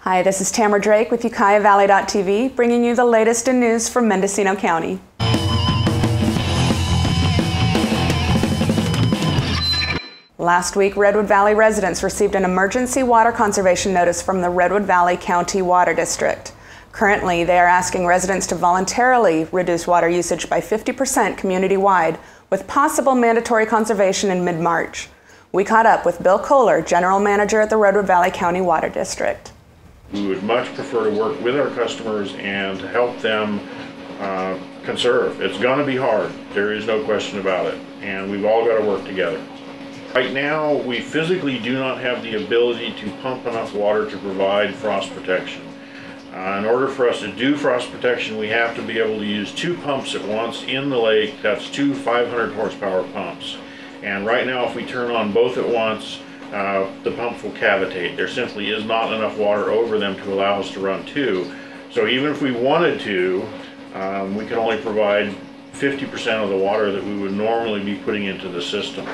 Hi, this is Tamara Drake with UkiahValley.tv, bringing you the latest in news from Mendocino County. Last week, Redwood Valley residents received an emergency water conservation notice from the Redwood Valley County Water District. Currently, they are asking residents to voluntarily reduce water usage by 50% community-wide, with possible mandatory conservation in mid-March. We caught up with Bill Kohler, General Manager at the Redwood Valley County Water District. We would much prefer to work with our customers and to help them conserve. It's going to be hard, there is no question about it, and we've all got to work together. Right now, we physically do not have the ability to pump enough water to provide frost protection. In order for us to do frost protection, we have to be able to use 2 pumps at once in the lake. That's 2 500 horsepower pumps. And right now, if we turn on both at once, the pumps will cavitate. There simply is not enough water over them to allow us to run 2. So even if we wanted to, we can only provide 50% of the water that we would normally be putting into the system.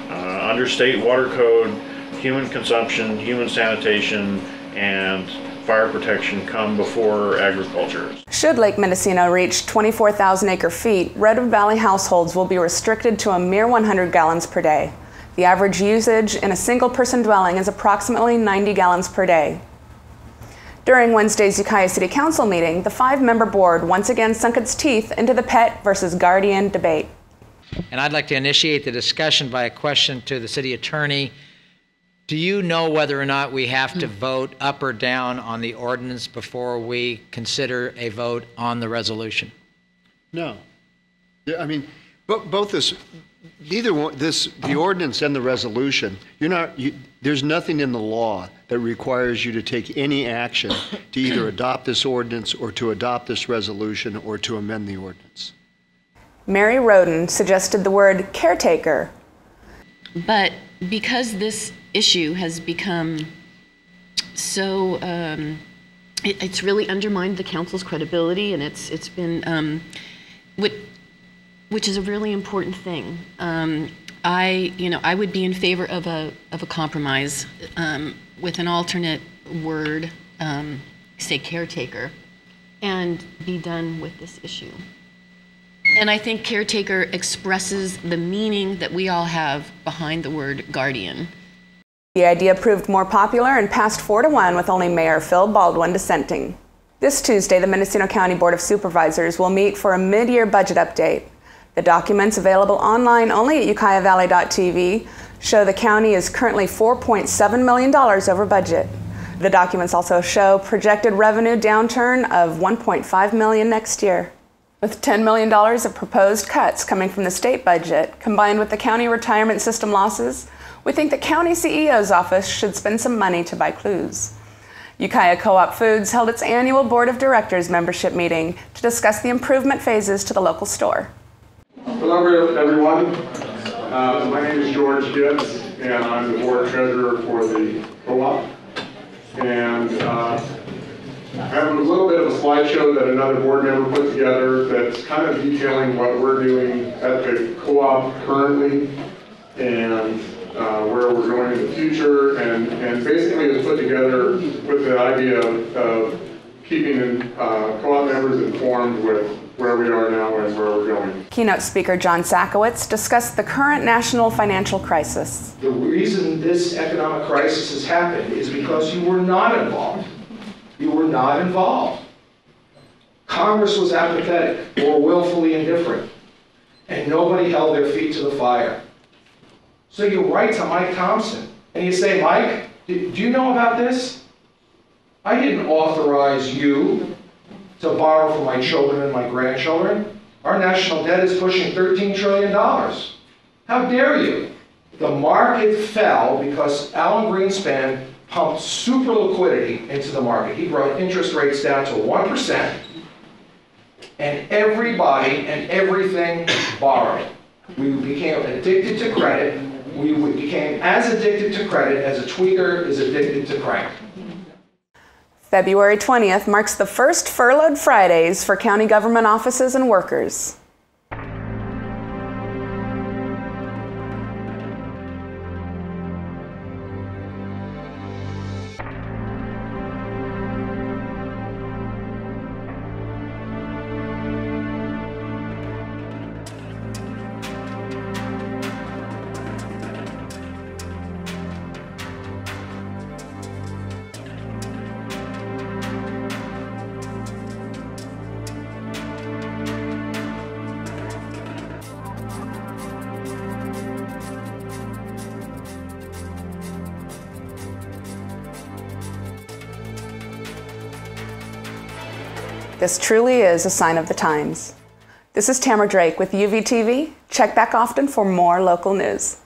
Under state water code, human consumption, human sanitation, and fire protection come before agriculture. Should Lake Mendocino reach 24,000 acre-feet, Redwood Valley households will be restricted to a mere 100 gallons per day. The average usage in a single-person dwelling is approximately 90 gallons per day. During Wednesday's Ukiah City Council meeting, the 5-member board once again sunk its teeth into the pet versus guardian debate. And I'd like to initiate the discussion by a question to the city attorney. Do you know whether or not we have to vote up or down on the ordinance before we consider a vote on the resolution? No. Yeah, I mean, both this, neither one, the ordinance and the resolution, there's nothing in the law that requires you to take any action to either adopt this ordinance or to adopt this resolution or to amend the ordinance. Mary Roden suggested the word caretaker. But because this issue has become so, it's really undermined the council's credibility, and it's been, which is a really important thing. I would be in favor of a compromise with an alternate word, say caretaker, and be done with this issue. And I think caretaker expresses the meaning that we all have behind the word guardian. The idea proved more popular and passed 4-1 with only Mayor Phil Baldwin dissenting. This Tuesday, the Mendocino County Board of Supervisors will meet for a mid-year budget update. The documents available online only at UkiahValley.tv show the county is currently $4.7 million over budget. The documents also show projected revenue downturn of $1.5 million next year. With $10 million of proposed cuts coming from the state budget, combined with the county retirement system losses, we think the county CEO's office should spend some money to buy clues. Ukiah Co-op Foods held its annual Board of Directors membership meeting to discuss the improvement phases to the local store. Hello everyone, my name is George Gibbs and I'm the Board Treasurer for the Co-op. And I have a little bit of a slideshow that another board member put together that's kind of detailing what we're doing at the co-op currently and where we're going in the future, and basically it's put together with the idea of keeping co-op members informed with where we are now and where we're going. Keynote speaker John Sakowitz discussed the current national financial crisis. The reason this economic crisis has happened is because you were not involved. You were not involved. Congress was apathetic or willfully indifferent, and nobody held their feet to the fire. So you write to Mike Thompson, and you say, Mike, do you know about this? I didn't authorize you to borrow for my children and my grandchildren. Our national debt is pushing $13 trillion. How dare you? The market fell because Alan Greenspan pumped super liquidity into the market. He brought interest rates down to 1%, and everybody and everything borrowed. We became addicted to credit. We became as addicted to credit as a tweaker is addicted to crack. February 20th marks the first furloughed Fridays for county government offices and workers. This truly is a sign of the times. This is Tamara Drake with Uvtv. Check back often for more local news.